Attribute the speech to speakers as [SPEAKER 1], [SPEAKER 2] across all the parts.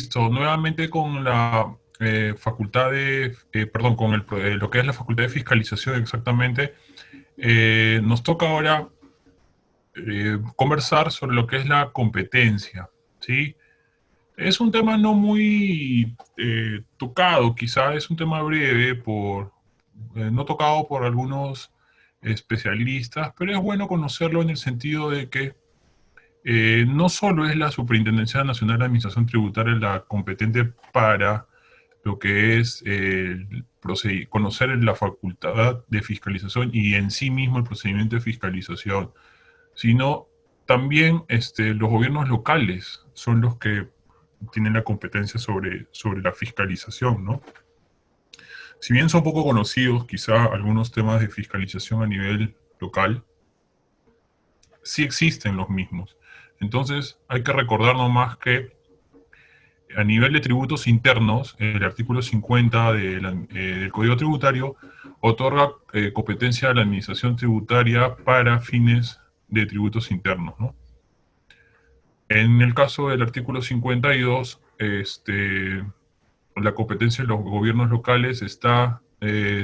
[SPEAKER 1] Listo, nuevamente con la facultad de, perdón, con lo que es la facultad de fiscalización exactamente, nos toca ahora conversar sobre lo que es la competencia, ¿sí? Es un tema no muy tocado, quizá es un tema breve, no tocado por algunos especialistas, pero es bueno conocerlo en el sentido de que no solo es la Superintendencia Nacional de Administración Tributaria la competente para lo que es conocer la facultad de fiscalización y en sí mismo el procedimiento de fiscalización, sino también los gobiernos locales son los que tienen la competencia sobre la fiscalización, ¿no? Si bien son poco conocidos quizá algunos temas de fiscalización a nivel local, sí existen los mismos. Entonces hay que recordar nomás que a nivel de tributos internos, el artículo 50 del Código Tributario otorga competencia a la administración tributaria para fines de tributos internos, ¿no? En el caso del artículo 52, la competencia de los gobiernos locales está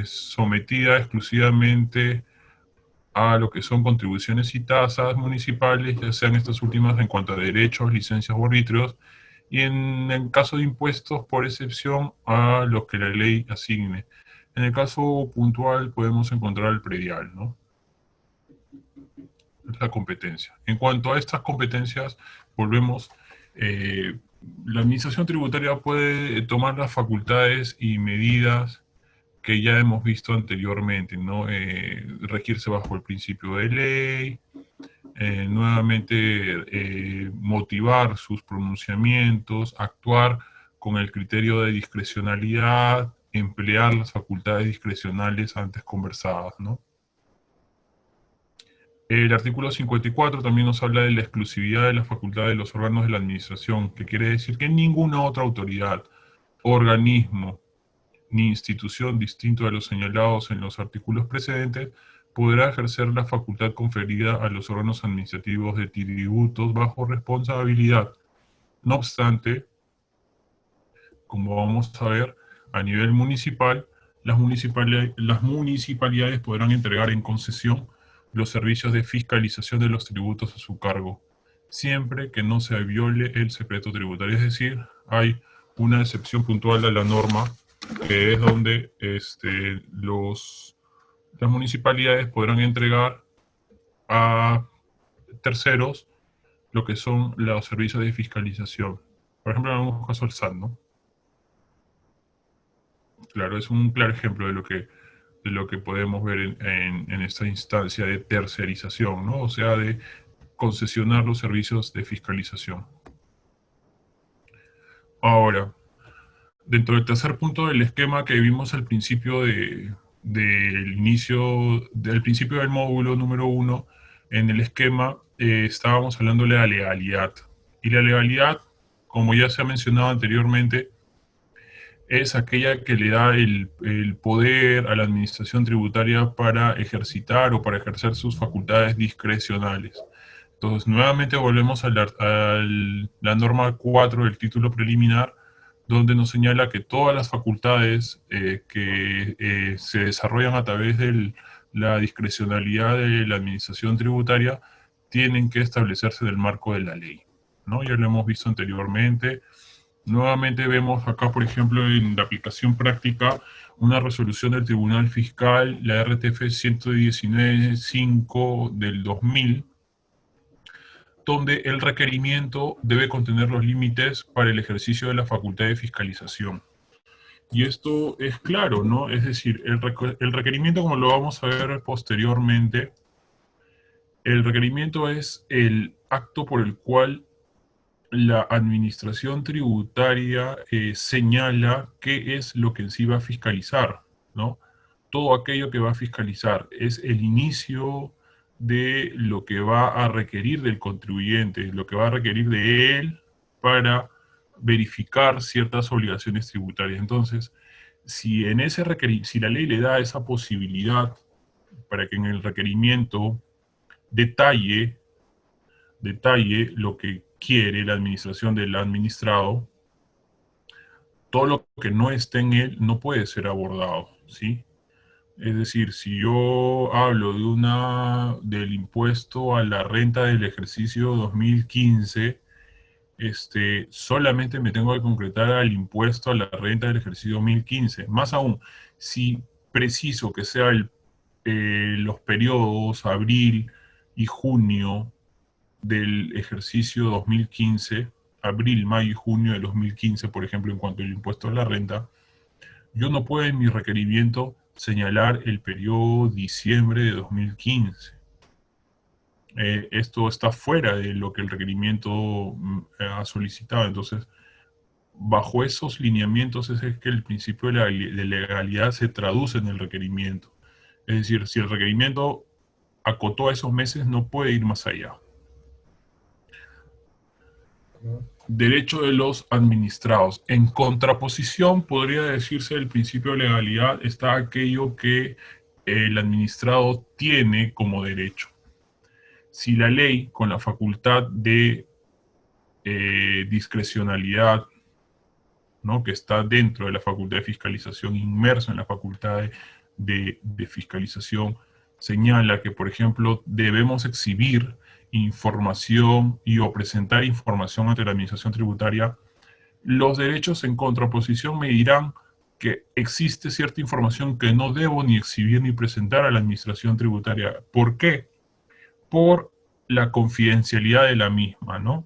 [SPEAKER 1] sometida exclusivamente a lo que son contribuciones y tasas municipales, ya sean estas últimas en cuanto a derechos, licencias o arbitrios, y en el caso de impuestos, por excepción, a los que la ley asigne. En el caso puntual podemos encontrar el predial, ¿no? Es la competencia. En cuanto a estas competencias, volvemos, eh, la administración tributaria puede tomar las facultades y medidas que ya hemos visto anteriormente, ¿no? Regirse bajo el principio de ley, nuevamente motivar sus pronunciamientos, actuar con el criterio de discrecionalidad, emplear las facultades discrecionales antes conversadas, ¿no? El artículo 54 también nos habla de la exclusividad de la facultad de los órganos de la administración, que quiere decir que ninguna otra autoridad, organismo ni institución distinto de los señalados en los artículos precedentes podrá ejercer la facultad conferida a los órganos administrativos de tributos bajo responsabilidad. No obstante, como vamos a ver, a nivel municipal, las municipalidades podrán entregar en concesión los servicios de fiscalización de los tributos a su cargo, siempre que no se viole el secreto tributario. Es decir, hay una excepción puntual a la norma, que es donde las municipalidades podrán entregar a terceros lo que son los servicios de fiscalización. Por ejemplo, en algunos casos el SAT, ¿no? Claro, es un claro ejemplo de lo que podemos ver en esta instancia de tercerización, ¿no? O sea, de concesionar los servicios de fiscalización. Ahora, dentro del tercer punto del esquema que vimos al principio del principio del módulo número 1, en el esquema estábamos hablando de la legalidad. Y la legalidad, como ya se ha mencionado anteriormente, es aquella que le da el poder a la administración tributaria para ejercitar o para ejercer sus facultades discrecionales. Entonces, nuevamente volvemos a la norma 4 del título preliminar, donde nos señala que todas las facultades que se desarrollan a través de la discrecionalidad de la administración tributaria tienen que establecerse en el marco de la ley, ¿no? Ya lo hemos visto anteriormente. Nuevamente vemos acá, por ejemplo, en la aplicación práctica, una resolución del Tribunal Fiscal, la RTF 119.5 del 2000, donde el requerimiento debe contener los límites para el ejercicio de la facultad de fiscalización. Y esto es claro, ¿no? Es decir, el requerimiento, como lo vamos a ver posteriormente, el requerimiento es el acto por el cual la administración tributaria señala qué es lo que en sí va a fiscalizar, ¿no? Todo aquello que va a fiscalizar es el inicio de lo que va a requerir del contribuyente, lo que va a requerir de él para verificar ciertas obligaciones tributarias. Entonces, si la ley le da esa posibilidad para que en el requerimiento detalle lo que quiere la administración del administrado, todo lo que no esté en él no puede ser abordado, ¿sí? Es decir, si yo hablo del impuesto a la renta del ejercicio 2015, solamente me tengo que concretar al impuesto a la renta del ejercicio 2015. Más aún, si preciso que sea los periodos abril y junio del ejercicio 2015, abril, mayo y junio de 2015, por ejemplo, en cuanto al impuesto a la renta, yo no puedo en mi requerimiento señalar el periodo diciembre de 2015. Esto está fuera de lo que el requerimiento ha solicitado. Entonces, bajo esos lineamientos es que el principio de legalidad se traduce en el requerimiento. Es decir, si el requerimiento acotó a esos meses, no puede ir más allá. Derecho de los administrados. En contraposición, podría decirse del principio de legalidad, está aquello que el administrado tiene como derecho. Si la ley, con la facultad de discrecionalidad, ¿no?, que está dentro de la facultad de fiscalización, inmerso en la facultad de fiscalización, señala que, por ejemplo, debemos exhibir información o presentar información ante la administración tributaria, los derechos en contraposición me dirán que existe cierta información que no debo ni exhibir ni presentar a la administración tributaria. ¿Por qué? Por la confidencialidad de la misma, ¿no?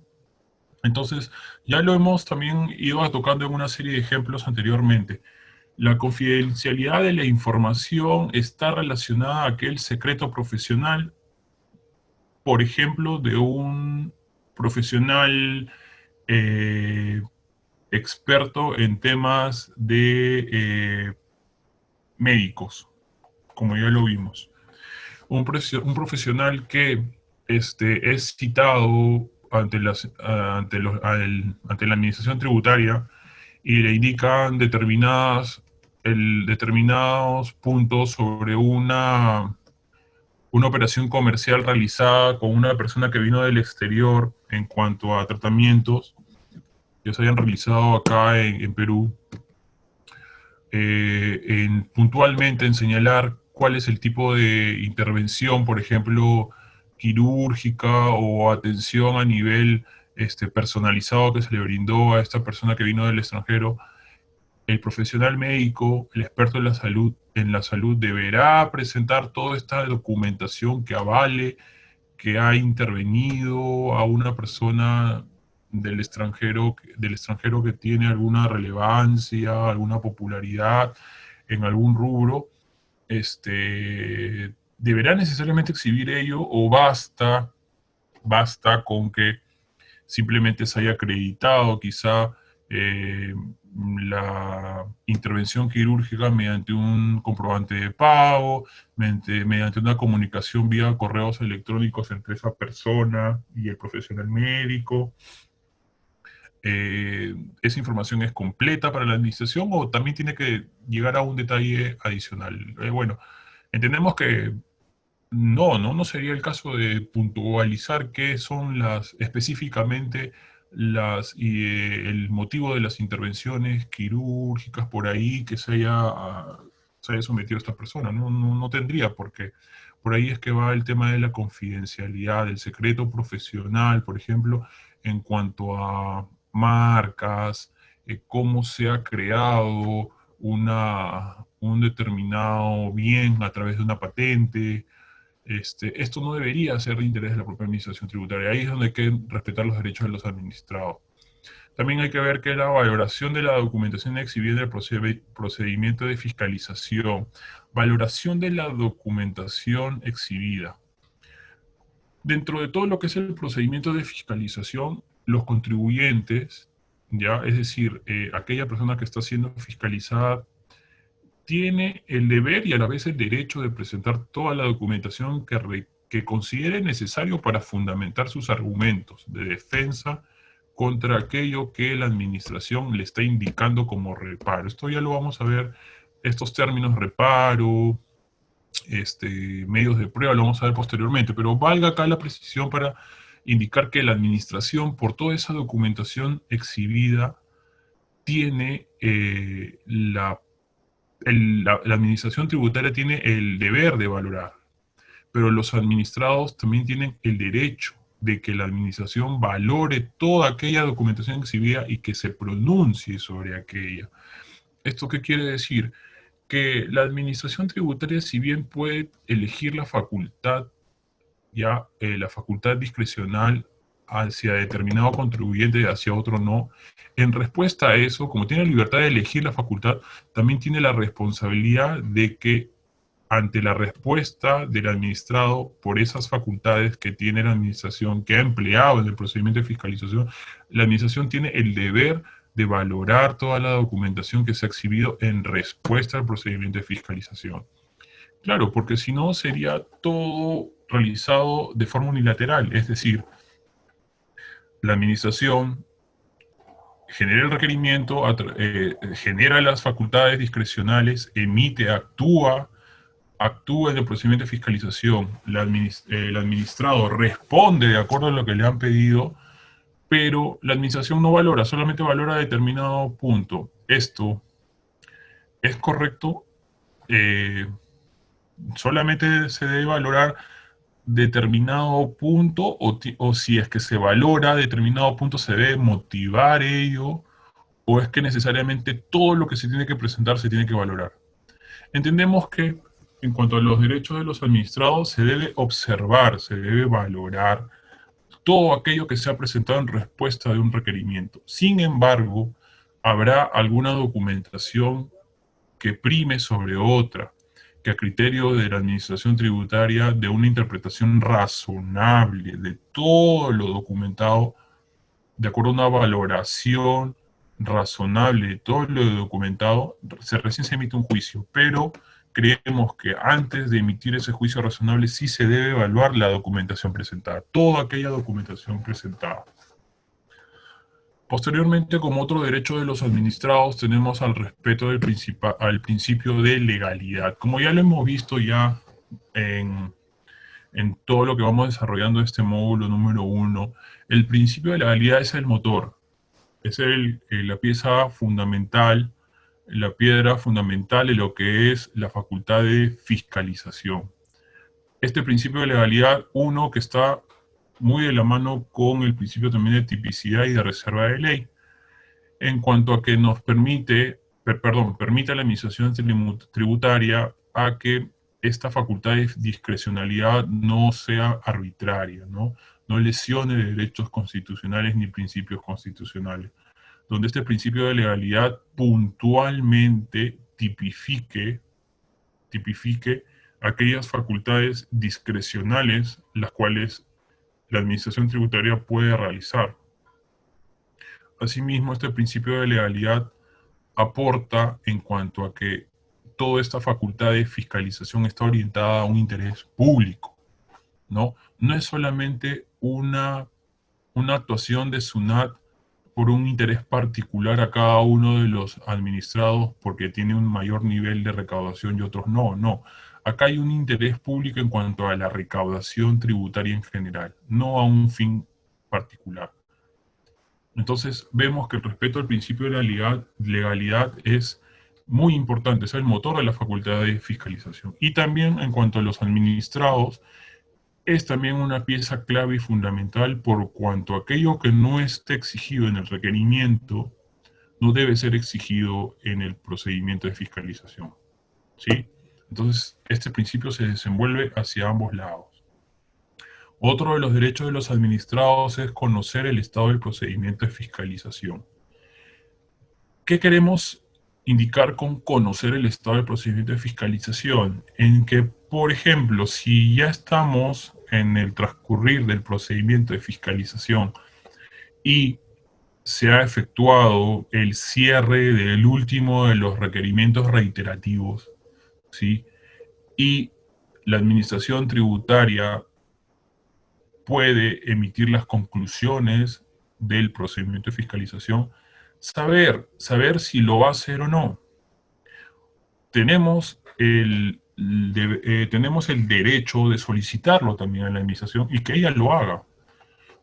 [SPEAKER 1] Entonces, ya lo hemos también ido tocando en una serie de ejemplos anteriormente. La confidencialidad de la información está relacionada a aquel secreto profesional, por ejemplo, de un profesional eh, experto en temas de médicos, como ya lo vimos. Un profesional que es citado ante la administración tributaria y le indican determinados puntos sobre una operación comercial realizada con una persona que vino del exterior en cuanto a tratamientos que se hayan realizado acá en Perú, puntualmente en señalar cuál es el tipo de intervención, por ejemplo, quirúrgica o atención a nivel personalizado que se le brindó a esta persona que vino del extranjero. El profesional médico, el experto en la salud deberá presentar toda esta documentación que avale que ha intervenido a una persona del extranjero que tiene alguna relevancia, alguna popularidad en algún rubro. ¿Deberá necesariamente exhibir ello o basta con que simplemente se haya acreditado quizá eh, la intervención quirúrgica mediante un comprobante de pago, mediante una comunicación vía correos electrónicos entre esa persona y el profesional médico? ¿Esa información es completa para la administración o también tiene que llegar a un detalle adicional? Bueno, entendemos que no sería el caso de puntualizar qué son específicamente el motivo de las intervenciones quirúrgicas por ahí que se haya sometido esta persona. No tendría, porque por ahí es que va el tema de la confidencialidad, del secreto profesional, por ejemplo, en cuanto a marcas, cómo se ha creado un determinado bien a través de una patente. Esto no debería ser de interés de la propia administración tributaria. Ahí es donde hay que respetar los derechos de los administrados. También hay que ver que la valoración de la documentación exhibida en el procedimiento de fiscalización, valoración de la documentación exhibida. Dentro de todo lo que es el procedimiento de fiscalización, los contribuyentes, ya, es decir, aquella persona que está siendo fiscalizada, tiene el deber y a la vez el derecho de presentar toda la documentación que considere necesario para fundamentar sus argumentos de defensa contra aquello que la administración le está indicando como reparo. Esto ya lo vamos a ver, estos términos reparo, medios de prueba, lo vamos a ver posteriormente, pero valga acá la precisión para indicar que la administración, por toda esa documentación exhibida, tiene la administración tributaria tiene el deber de valorar, pero los administrados también tienen el derecho de que la administración valore toda aquella documentación exhibida y que se pronuncie sobre aquella. ¿Esto qué quiere decir? Que la administración tributaria, si bien puede elegir la facultad, la facultad discrecional hacia determinado contribuyente y hacia otro no, en respuesta a eso, como tiene la libertad de elegir la facultad, también tiene la responsabilidad de que ante la respuesta del administrado por esas facultades que tiene la administración, que ha empleado en el procedimiento de fiscalización, la administración tiene el deber de valorar toda la documentación que se ha exhibido en respuesta al procedimiento de fiscalización. Claro, porque si no sería todo realizado de forma unilateral, es decir, la administración genera el requerimiento, genera las facultades discrecionales, emite, actúa en el procedimiento de fiscalización, el administrado responde de acuerdo a lo que le han pedido, pero la administración no valora, solamente valora determinado punto. Esto es correcto, eh, solamente se debe valorar determinado punto o si es que se valora determinado punto se debe motivar ello o es que necesariamente todo lo que se tiene que presentar se tiene que valorar. Entendemos que en cuanto a los derechos de los administrados se debe observar, se debe valorar todo aquello que se ha presentado en respuesta de un requerimiento. Sin embargo, habrá alguna documentación que prime sobre otra, que a criterio de la administración tributaria de una interpretación razonable de todo lo documentado, de acuerdo a una valoración razonable de todo lo documentado, recién se emite un juicio, pero creemos que antes de emitir ese juicio razonable sí se debe evaluar la documentación presentada, toda aquella documentación presentada. Posteriormente, como otro derecho de los administrados, tenemos al respeto al principio de legalidad. Como ya lo hemos visto ya en, en todo lo que vamos desarrollando este módulo número 1, el principio de legalidad es el motor, es la pieza fundamental, la piedra fundamental de lo que es la facultad de fiscalización. Este principio de legalidad, uno que está muy de la mano con el principio también de tipicidad y de reserva de ley, en cuanto a que nos permite a la administración tributaria a que esta facultad de discrecionalidad no sea arbitraria, no lesione derechos constitucionales ni principios constitucionales, donde este principio de legalidad puntualmente tipifique aquellas facultades discrecionales las cuales la administración tributaria puede realizar. Asimismo, este principio de legalidad aporta en cuanto a que toda esta facultad de fiscalización está orientada a un interés público, ¿no? No es solamente una actuación de SUNAT por un interés particular a cada uno de los administrados porque tiene un mayor nivel de recaudación y otros no, no. Acá hay un interés público en cuanto a la recaudación tributaria en general, no a un fin particular. Entonces vemos que el respeto al principio de la legalidad es muy importante, es el motor de la facultad de fiscalización. Y también en cuanto a los administrados, es también una pieza clave y fundamental por cuanto aquello que no esté exigido en el requerimiento no debe ser exigido en el procedimiento de fiscalización. ¿Sí? Entonces, este principio se desenvuelve hacia ambos lados. Otro de los derechos de los administrados es conocer el estado del procedimiento de fiscalización. ¿Qué queremos indicar con conocer el estado del procedimiento de fiscalización? En que, por ejemplo, si ya estamos en el transcurrir del procedimiento de fiscalización y se ha efectuado el cierre del último de los requerimientos reiterativos, ¿sí? Y la administración tributaria puede emitir las conclusiones del procedimiento de fiscalización, saber si lo va a hacer o no. Tenemos tenemos el derecho de solicitarlo también a la administración y que ella lo haga,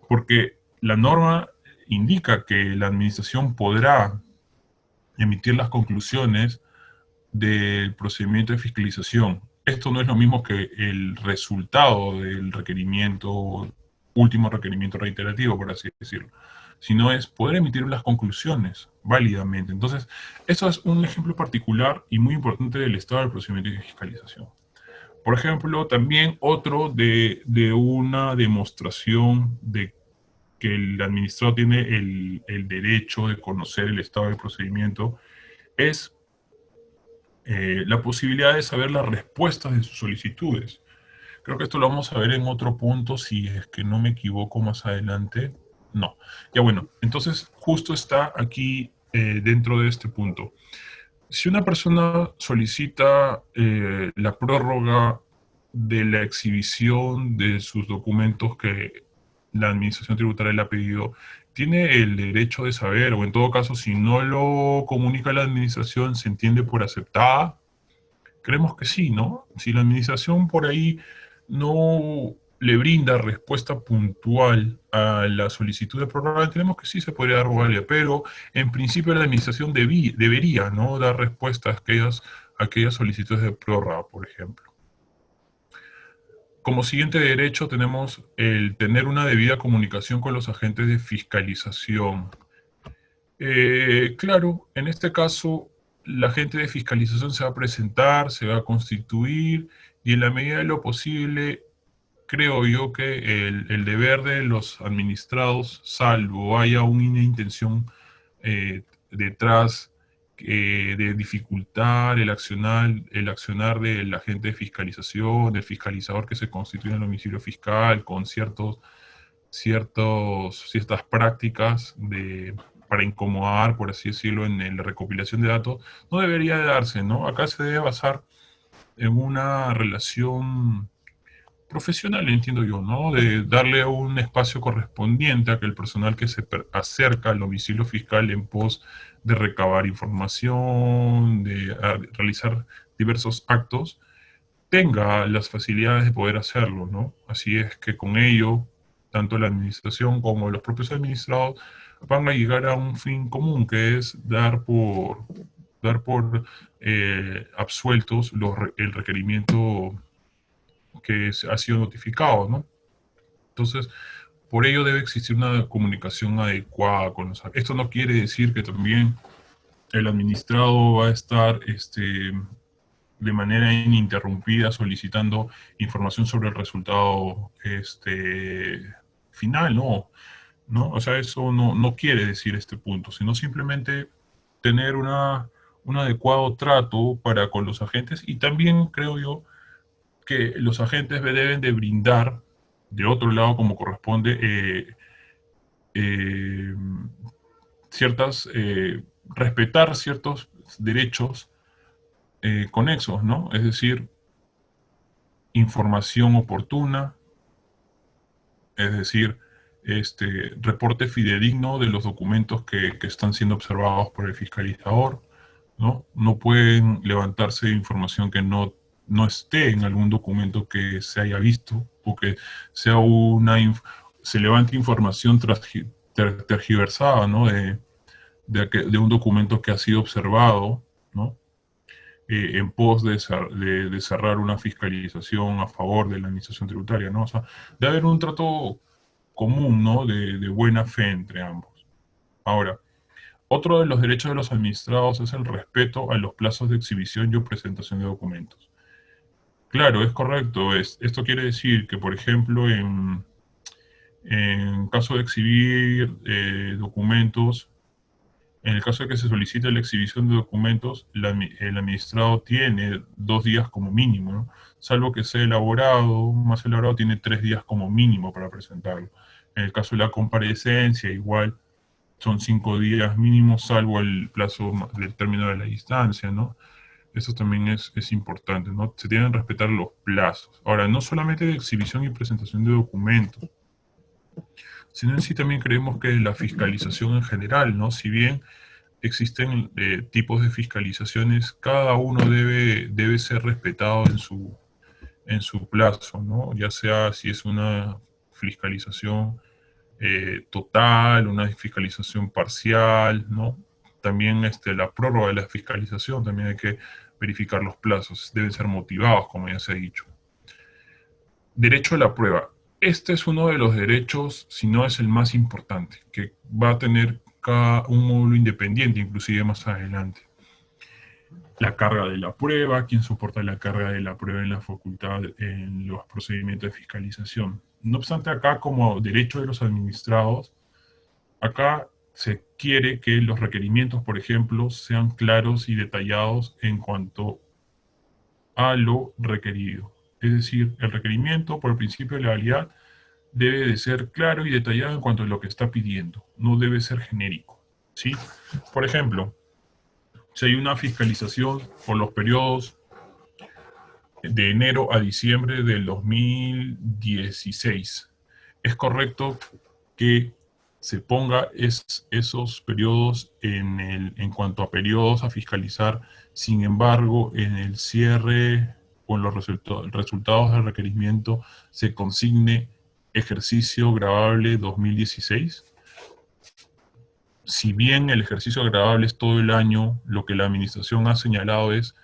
[SPEAKER 1] porque la norma indica que la administración podrá emitir las conclusiones del procedimiento de fiscalización. Esto no es lo mismo que el resultado del requerimiento, último requerimiento reiterativo, por así decirlo, sino es poder emitir las conclusiones válidamente. Entonces, eso es un ejemplo particular y muy importante del estado del procedimiento de fiscalización. Por ejemplo, también otro de una demostración de que el administrado tiene el derecho de conocer el estado del procedimiento es la posibilidad de saber las respuestas de sus solicitudes. Creo que esto lo vamos a ver en otro punto, si es que no me equivoco más adelante. No. Ya bueno, entonces justo está aquí dentro de este punto. Si una persona solicita la prórroga de la exhibición de sus documentos que la administración tributaria le ha pedido, tiene el derecho de saber, o en todo caso, si no lo comunica la administración, se entiende por aceptada. Creemos que sí, ¿no? Si la administración por ahí no le brinda respuesta puntual a la solicitud de prórroga, tenemos que sí se podría dar válida, pero en principio la administración debería, ¿no?, dar respuesta a aquellas solicitudes de prórroga, por ejemplo. Como siguiente derecho tenemos el tener una debida comunicación con los agentes de fiscalización. Claro, en este caso, la agente de fiscalización se va a presentar, se va a constituir, y en la medida de lo posible, creo yo que el deber de los administrados, salvo haya una intención detrás de dificultar el accionar del agente de fiscalización, del fiscalizador que se constituye en el domicilio fiscal, con ciertas prácticas para incomodar, por así decirlo, en la recopilación de datos, no debería de darse, ¿no? Acá se debe basar en una relación profesional, entiendo yo, ¿no? De darle un espacio correspondiente a que el personal que se acerca al domicilio fiscal en pos de recabar información, de realizar diversos actos, tenga las facilidades de poder hacerlo, ¿no? Así es que con ello, tanto la administración como los propios administrados van a llegar a un fin común, que es dar por absueltos el requerimiento que ha sido notificado, ¿no? Entonces, por ello debe existir una comunicación adecuada con los... Esto no quiere decir que también el administrado va a estar de manera ininterrumpida solicitando información sobre el resultado final, no, ¿no? O sea, eso no quiere decir este punto, sino simplemente tener un adecuado trato para con los agentes, y también creo yo que los agentes deben de brindar, de otro lado, como corresponde, eh, ciertas, respetar ciertos derechos conexos, ¿no? Es decir, información oportuna, es decir, reporte fidedigno de los documentos que están siendo observados por el fiscalizador, ¿no? No pueden levantarse información que no esté en algún documento que se haya visto, o que sea se levante información tergiversada, ¿no? De un documento que ha sido observado, ¿no? En pos de cerrar una fiscalización a favor de la administración tributaria, ¿no? O sea, debe haber un trato común, ¿no? De buena fe entre ambos. Ahora, otro de los derechos de los administrados es el respeto a los plazos de exhibición y presentación de documentos. Claro, es correcto. Esto quiere decir que, por ejemplo, en caso de exhibir documentos, en el caso de que se solicite la exhibición de documentos, el administrado tiene 2 días como mínimo, ¿no? Salvo que sea elaborado, más elaborado, tiene 3 días como mínimo para presentarlo. En el caso de la comparecencia, igual son 5 días mínimo, salvo el plazo del término de la distancia, ¿no? Eso también es importante, ¿no? Se tienen que respetar los plazos. Ahora, no solamente de exhibición y presentación de documentos, sino en sí también creemos que la fiscalización en general, ¿no? Si bien existen tipos de fiscalizaciones, cada uno debe ser respetado en su plazo, ¿no? Ya sea si es una fiscalización total, una fiscalización parcial, ¿no? También la prórroga de la fiscalización, también hay que verificar los plazos, deben ser motivados, como ya se ha dicho. Derecho a la prueba. Este es uno de los derechos, si no es el más importante, que va a tener un módulo independiente, inclusive más adelante. La carga de la prueba, quién soporta la carga de la prueba en la facultad, en los procedimientos de fiscalización. No obstante, acá como derecho de los administrados, acá se quiere que los requerimientos, por ejemplo, sean claros y detallados en cuanto a lo requerido. Es decir, el requerimiento, por el principio de legalidad, debe de ser claro y detallado en cuanto a lo que está pidiendo. No debe ser genérico, ¿sí? Por ejemplo, si hay una fiscalización por los periodos de enero a diciembre del 2016, es correcto que se ponga esos periodos en cuanto a periodos a fiscalizar. Sin embargo, en el cierre con los resultados del requerimiento se consigne ejercicio grabable 2016. Si bien el ejercicio grabable es todo el año, lo que la administración ha señalado es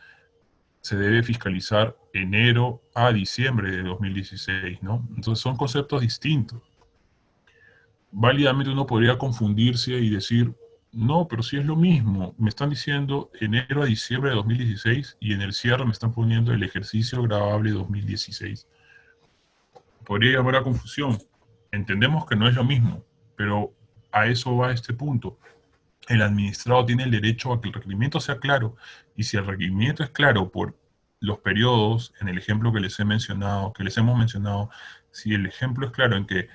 [SPEAKER 1] se debe fiscalizar enero a diciembre de 2016, ¿no? Entonces son conceptos distintos. Válidamente uno podría confundirse y decir, no, pero sí es lo mismo. Me están diciendo enero a diciembre de 2016 y en el cierre me están poniendo el ejercicio grabable 2016. Podría llamar a confusión. Entendemos que no es lo mismo, pero a eso va este punto. El administrado tiene el derecho a que el requerimiento sea claro, y si el requerimiento es claro por los periodos, en el ejemplo que les he mencionado, que les hemos mencionado, si el ejemplo es claro en que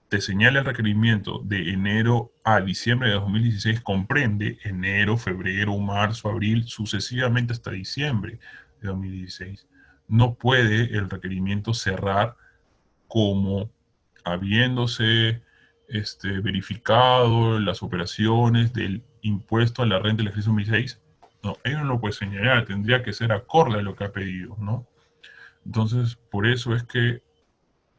[SPEAKER 1] te señala el requerimiento de enero a diciembre de 2016, comprende enero, febrero, marzo, abril, sucesivamente hasta diciembre de 2016. No puede el requerimiento cerrar como habiéndose verificado las operaciones del impuesto a la renta del ejercicio 2006. No, ello no lo puede señalar, tendría que ser acorde a lo que ha pedido, ¿no? Entonces, por eso es que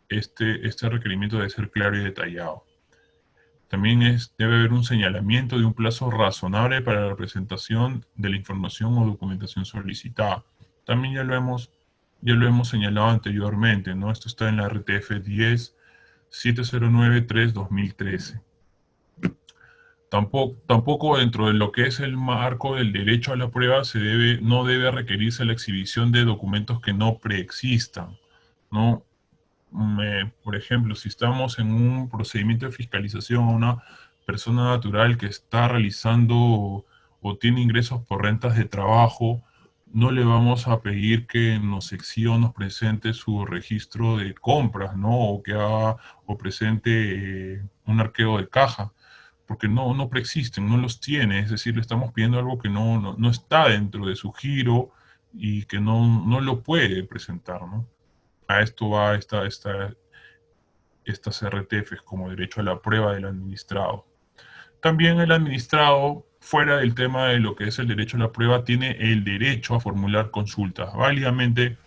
[SPEAKER 1] este requerimiento debe ser claro y detallado. También debe haber un señalamiento de un plazo razonable para la presentación de la información o documentación solicitada. También ya lo hemos señalado anteriormente, ¿no? Esto está en la RTF 10-709-3-2013. Tampoco dentro de lo que es el marco del derecho a la prueba no debe requerirse la exhibición de documentos que no preexistan, ¿no? Por ejemplo, si estamos en un procedimiento de fiscalización a una persona natural que está realizando o tiene ingresos por rentas de trabajo, no le vamos a pedir que nos exhiba o nos presente su registro de compras, ¿no? O que haga o presente un arqueo de caja, porque no preexisten, no los tiene, es decir, le estamos pidiendo algo que no está dentro de su giro y que no lo puede presentar, ¿no? A esto va estas RTFs como derecho a la prueba del administrado. También el administrado, fuera del tema de lo que es el derecho a la prueba, tiene el derecho a formular consultas. Válidamente,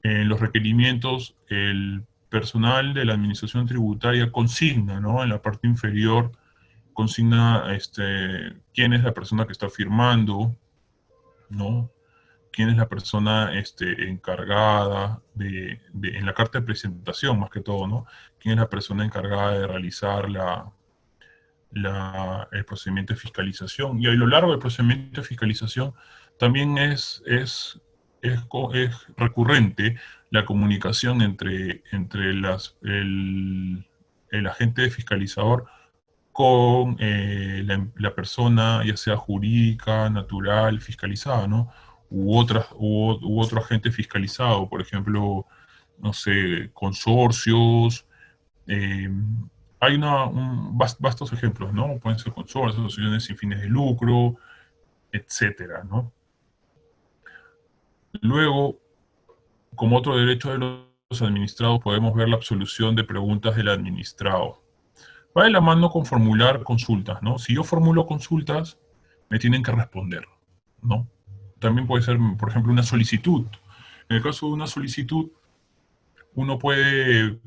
[SPEAKER 1] en los requerimientos, el personal de la administración tributaria consigna, ¿no? En la parte inferior, consigna quién es la persona que está firmando, ¿no? Quién es la persona encargada en la carta de presentación, más que todo, ¿no? Quién es la persona encargada de realizar el procedimiento de fiscalización. Y a lo largo del procedimiento de fiscalización también es recurrente la comunicación entre el agente fiscalizador con la persona, ya sea jurídica, natural, fiscalizada, ¿no? U otro agente fiscalizado, por ejemplo, no sé, consorcios. eh, Hay vastos ejemplos, ¿no? Pueden ser consorcios, asociaciones sin fines de lucro, etcétera, ¿no? Luego, como otro derecho de los administrados, podemos ver la absolución de preguntas del administrado. Va de la mano con formular consultas, ¿no? Si yo formulo consultas, me tienen que responder, ¿no? También puede ser, por ejemplo, una solicitud. En el caso de una solicitud, uno puede,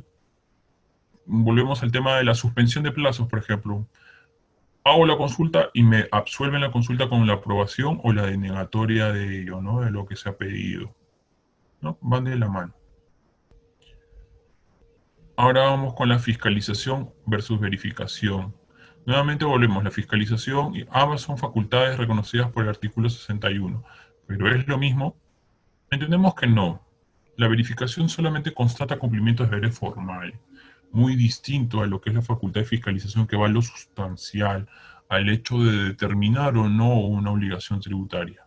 [SPEAKER 1] volvemos al tema de la suspensión de plazos, por ejemplo. hago la consulta y me absuelven la consulta con la aprobación o la denegatoria de ello, ¿no? De lo que se ha pedido, ¿no? Van de la mano. Ahora vamos con la fiscalización versus verificación. Nuevamente volvemos, la fiscalización y ambas son facultades reconocidas por el artículo 61, pero ¿es lo mismo? Entendemos que no. La verificación solamente constata cumplimiento de deberes formales, muy distinto a lo que es la facultad de fiscalización que va a lo sustancial, al hecho de determinar o no una obligación tributaria.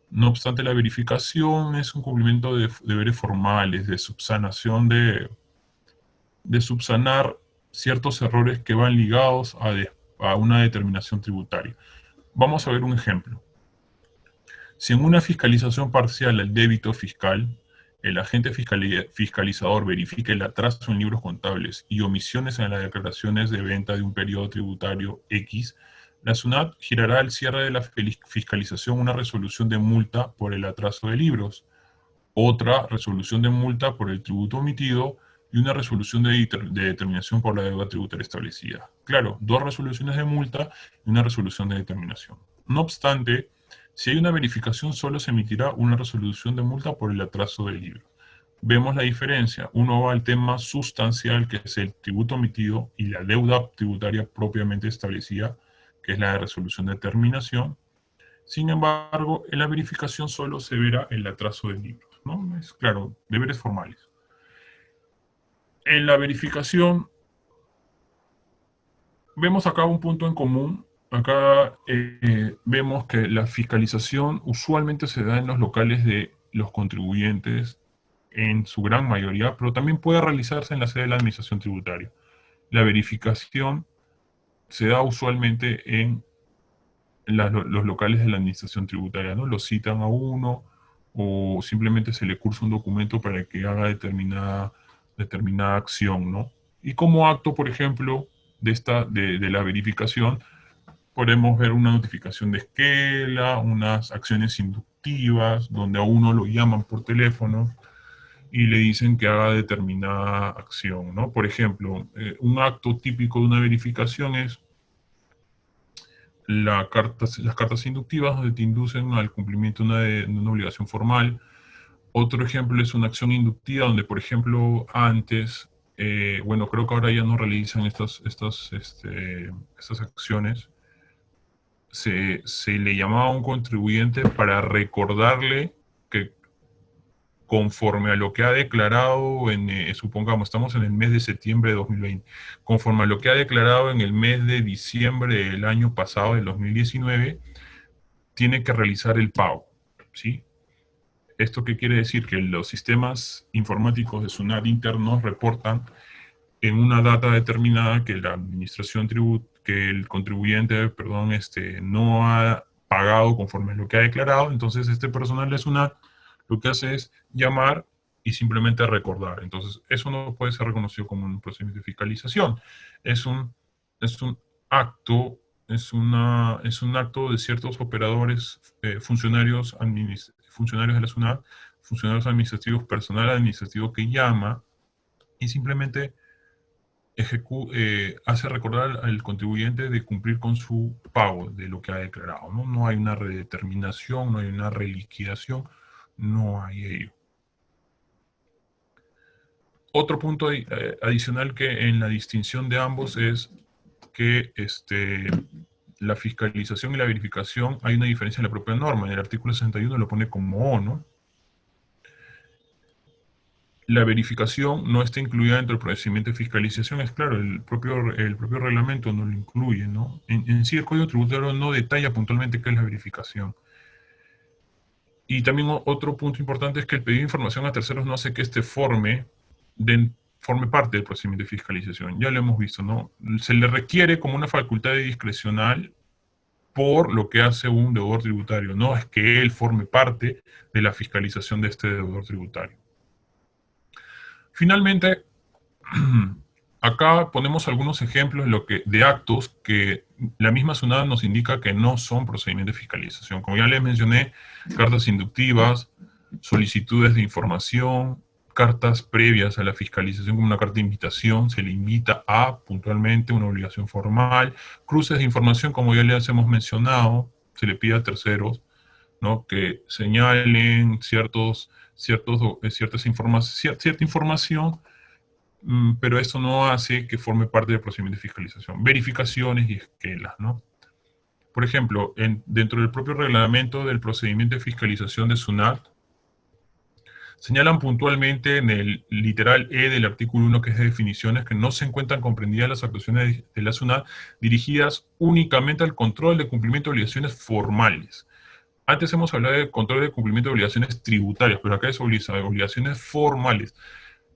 [SPEAKER 1] No obstante, la verificación es un cumplimiento de deberes formales, de subsanación de subsanar ciertos errores que van ligados a una determinación tributaria. Vamos a ver un ejemplo. Si en una fiscalización parcial al débito fiscal, el agente fiscalizador verifica el atraso en libros contables y omisiones en las declaraciones de venta de un periodo tributario X, la SUNAT girará al cierre de la fiscalización una resolución de multa por el atraso de libros, otra resolución de multa por el tributo omitido y una resolución de determinación por la deuda tributaria establecida. Claro, dos resoluciones de multa y una resolución de determinación. No obstante, si hay una verificación, solo se emitirá una resolución de multa por el atraso del libro. Vemos la diferencia. Uno va al tema sustancial, que es el tributo omitido, y la deuda tributaria propiamente establecida, que es la de resolución de determinación. Sin embargo, en la verificación solo se verá el atraso del libro, ¿no? Es claro, deberes formales. En la verificación, vemos acá un punto en común. Acá vemos que la fiscalización usualmente se da en los locales de los contribuyentes en su gran mayoría, pero también puede realizarse en la sede de la Administración Tributaria. La verificación se da usualmente en los locales de la Administración Tributaria, ¿no? Lo citan a uno o simplemente se le cursa un documento para que haga determinada acción, ¿no? Y como acto, por ejemplo, de la verificación, podemos ver una notificación de esquela, unas acciones inductivas, donde a uno lo llaman por teléfono y le dicen que haga determinada acción, ¿no? Por ejemplo, un acto típico de una verificación es las cartas inductivas, donde te inducen al cumplimiento de una obligación formal. Otro ejemplo es una acción inductiva, donde, por ejemplo, antes, bueno, creo que ahora ya no realizan estas acciones, se le llamaba a un contribuyente para recordarle que conforme a lo que ha declarado supongamos, estamos en el mes de septiembre de 2020, conforme a lo que ha declarado en el mes de diciembre del año pasado, del 2019, tiene que realizar el pago, ¿sí? ¿Esto qué quiere decir? Que los sistemas informáticos de SUNAT internos reportan en una data determinada que la administración que el contribuyente, perdón, no ha pagado conforme a lo que ha declarado. Entonces este personal de SUNAT lo que hace es llamar y simplemente recordar. Entonces eso no puede ser reconocido como un procedimiento de fiscalización. Es un acto, es un acto de ciertos operadores, funcionarios de la SUNAT, funcionarios administrativos, personal administrativo que llama y simplemente hace recordar al contribuyente de cumplir con su pago de lo que ha declarado, ¿no? No hay una redeterminación, no hay una reliquidación, no hay ello. Otro punto adicional que en la distinción de ambos es que la fiscalización y la verificación hay una diferencia en la propia norma. En el artículo 61 lo pone como O, ¿no? La verificación no está incluida dentro del procedimiento de fiscalización, es claro, el propio reglamento no lo incluye, ¿no? En sí, el Código Tributario no detalla puntualmente qué es la verificación. Y también otro punto importante es que el pedido de información a terceros no hace que forme parte del procedimiento de fiscalización. Ya lo hemos visto, ¿no? Se le requiere como una facultad discrecional por lo que hace un deudor tributario, no es que él forme parte de la fiscalización de este deudor tributario. Finalmente, acá ponemos algunos ejemplos de actos que la misma SUNAT nos indica que no son procedimientos de fiscalización. Como ya les mencioné, cartas inductivas, solicitudes de información, cartas previas a la fiscalización, como una carta de invitación, se le invita a puntualmente una obligación formal. Cruces de información, como ya les hemos mencionado, se le pide a terceros, ¿no?, que señalen cierta información, pero eso no hace que forme parte del procedimiento de fiscalización. Verificaciones y esquelas, ¿no? Por ejemplo, dentro del propio reglamento del procedimiento de fiscalización de SUNAT, señalan puntualmente en el literal E del artículo 1, que es de definiciones, que no se encuentran comprendidas las actuaciones de la SUNAT dirigidas únicamente al control de cumplimiento de obligaciones formales. Antes hemos hablado de control de cumplimiento de obligaciones tributarias, pero acá es obligaciones formales.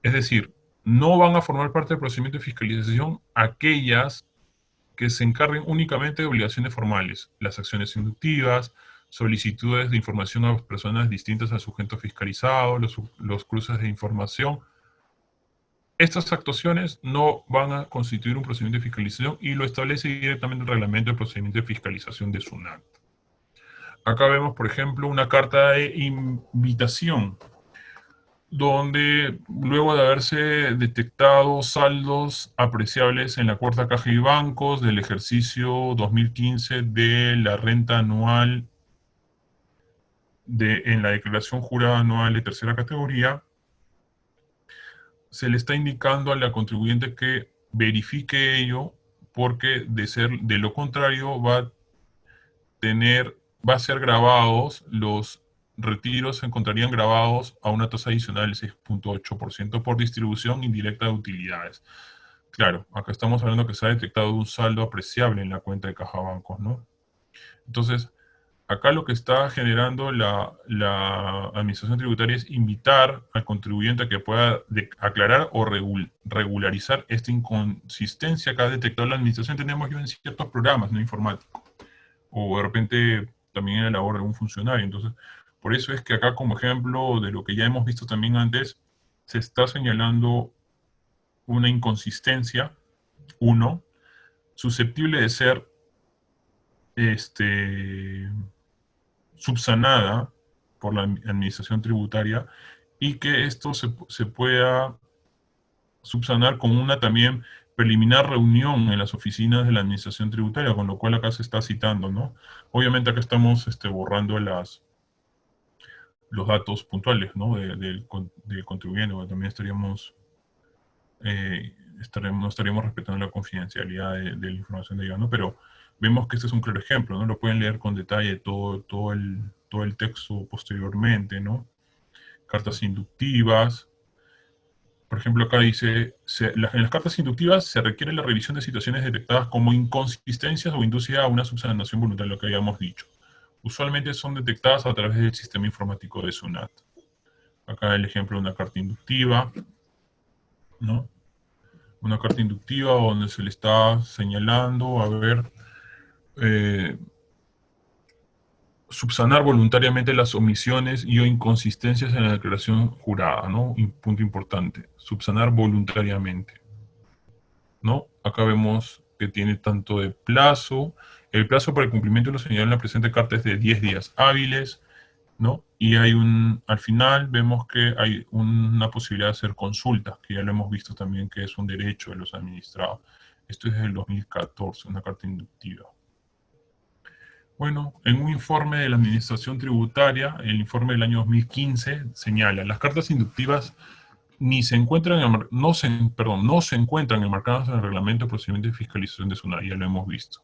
[SPEAKER 1] Es decir, no van a formar parte del procedimiento de fiscalización aquellas que se encarguen únicamente de obligaciones formales, las acciones inductivas, solicitudes de información a personas distintas al sujeto fiscalizado, los cruces de información. Estas actuaciones no van a constituir un procedimiento de fiscalización y lo establece directamente el reglamento de procedimiento de fiscalización de SUNAT. Acá vemos, por ejemplo, una carta de invitación, donde luego de haberse detectado saldos apreciables en la cuarta caja y bancos del ejercicio 2015 de la renta anual en la declaración jurada anual de tercera categoría, se le está indicando a la contribuyente que verifique ello, porque de lo contrario va a ser grabados, los retiros se encontrarían grabados a una tasa adicional del 6.8% por distribución indirecta de utilidades. Claro, acá estamos hablando que se ha detectado un saldo apreciable en la cuenta de caja bancos, ¿no? Entonces, acá lo que está generando la administración tributaria es invitar al contribuyente a que pueda aclarar o regularizar esta inconsistencia que ha detectado la administración. Tenemos yo en ciertos programas no informáticos, o de repente también en la labor de algún funcionario. Entonces, por eso es que acá, como ejemplo de lo que ya hemos visto también antes, se está señalando una inconsistencia, uno, susceptible de ser subsanada por la administración tributaria, y que esto se pueda subsanar con una también preliminar reunión en las oficinas de la administración tributaria, con lo cual acá se está citando, ¿no? Obviamente acá estamos borrando los datos puntuales, ¿no?, del contribuyente, porque también no estaríamos respetando la confidencialidad de la información de ellos, ¿no? Pero vemos que este es un claro ejemplo, ¿no? Lo pueden leer con detalle todo el texto posteriormente, ¿no? Cartas inductivas. Por ejemplo, acá dice, en las cartas inductivas se requiere la revisión de situaciones detectadas como inconsistencias o inducia a una subsanación voluntaria, lo que habíamos dicho. Usualmente son detectadas a través del sistema informático de SUNAT. Acá el ejemplo de una carta inductiva, ¿no? Una carta inductiva donde se le está señalando, a ver, subsanar voluntariamente las omisiones y o inconsistencias en la declaración jurada, ¿no? Punto importante, subsanar voluntariamente, ¿no? Acá vemos que tiene tanto de plazo. El plazo para el cumplimiento de lo señalado en la presente carta es de 10 días hábiles, ¿no? Y al final vemos que hay una posibilidad de hacer consultas, que ya lo hemos visto también, que es un derecho de los administrados. Esto es del 2014, una carta inductiva. Bueno, en un informe de la Administración Tributaria, el informe del año 2015, señala: las cartas inductivas no se encuentran enmarcadas en el Reglamento de Procedimiento de Fiscalización de SUNAT, ya lo hemos visto.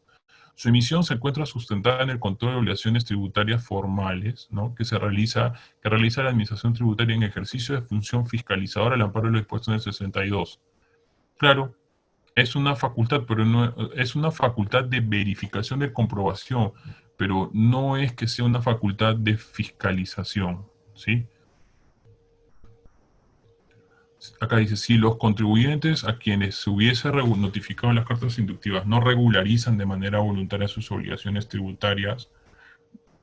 [SPEAKER 1] Su emisión se encuentra sustentada en el control de obligaciones tributarias formales, ¿no?, que realiza la Administración Tributaria en ejercicio de función fiscalizadora al amparo de lo dispuesto en el 62. Claro, es una facultad, pero no es una facultad de verificación de comprobación, pero no es que sea una facultad de fiscalización, ¿sí? Acá dice, si los contribuyentes a quienes se hubiese notificado en las cartas inductivas no regularizan de manera voluntaria sus obligaciones tributarias,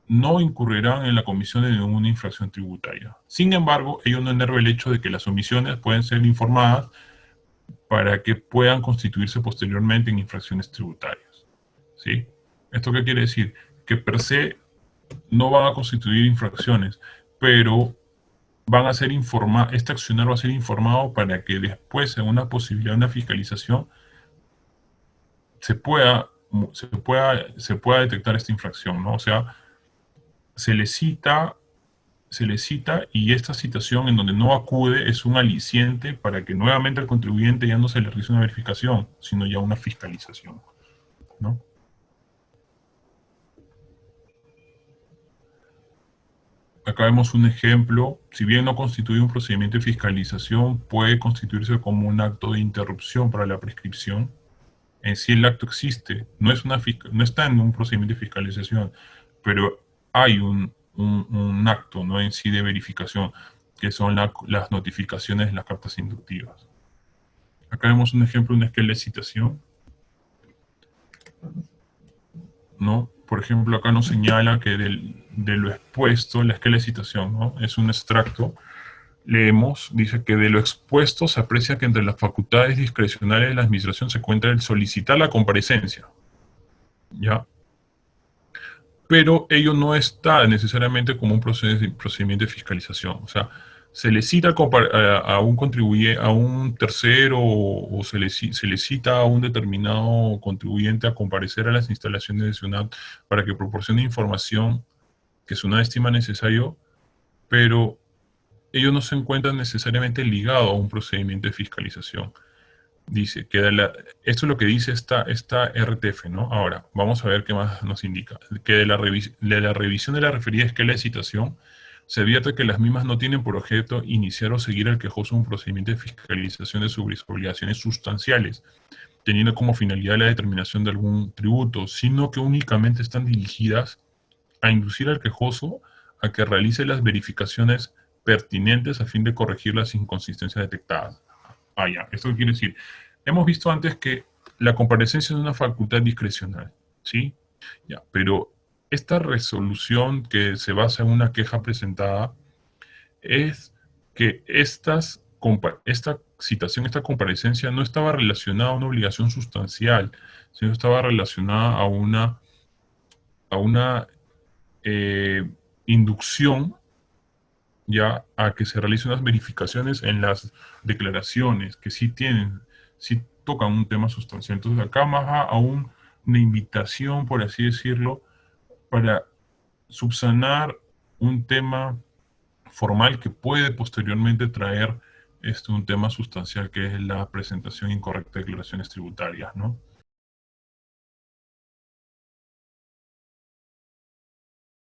[SPEAKER 1] no incurrirán en la comisión de ninguna infracción tributaria. Sin embargo, ello no enerva el hecho de que las omisiones pueden ser informadas para que puedan constituirse posteriormente en infracciones tributarias, ¿sí? ¿Esto qué quiere decir? Que per se no van a constituir infracciones, pero van a ser este accionar va a ser informado para que después, en una posibilidad de una fiscalización, se pueda detectar esta infracción, ¿no? O sea, se le cita, se le cita y esta citación en donde no acude es un aliciente para que nuevamente al contribuyente ya no se le realice una verificación, sino ya una fiscalización, ¿no? Acá vemos un ejemplo, si bien no constituye un procedimiento de fiscalización, puede constituirse como un acto de interrupción para la prescripción. En sí el acto existe, no está en un procedimiento de fiscalización, pero hay un acto, ¿no? En sí de verificación, que son las notificaciones de las cartas inductivas. Acá vemos un ejemplo de una esquela de citación, ¿no? Por ejemplo, acá nos señala que de lo expuesto, la esquela de citación, ¿no? Es un extracto. Leemos, dice que de lo expuesto se aprecia que entre las facultades discrecionales de la administración se encuentra el solicitar la comparecencia, ¿ya? Pero ello no está necesariamente como un procedimiento de fiscalización. O sea, se le cita a un contribuyente, a un tercero o se le cita a un determinado contribuyente a comparecer a las instalaciones de SUNAT para que proporcione información que SUNAT estima necesario, pero ello no se encuentra necesariamente ligado a un procedimiento de fiscalización. Dice que esto es lo que dice esta RTF, ¿no? Ahora, vamos a ver qué más nos indica. Que de la revisión de la referida escala de citación, se advierte que las mismas no tienen por objeto iniciar o seguir al quejoso un procedimiento de fiscalización de sus obligaciones sustanciales, teniendo como finalidad la determinación de algún tributo, sino que únicamente están dirigidas a inducir al quejoso a que realice las verificaciones pertinentes a fin de corregir las inconsistencias detectadas. Ah, ya. ¿Esto qué quiere decir? Hemos visto antes que la comparecencia es una facultad discrecional, ¿sí? Ya, pero esta resolución que se basa en una queja presentada es que esta citación, esta comparecencia no estaba relacionada a una obligación sustancial, sino estaba relacionada a una inducción ya a que se realicen unas verificaciones en las declaraciones que sí tocan un tema sustancial. Entonces acá más a una invitación, por así decirlo, para subsanar un tema formal que puede posteriormente traer un tema sustancial que es la presentación incorrecta de declaraciones tributarias, ¿no?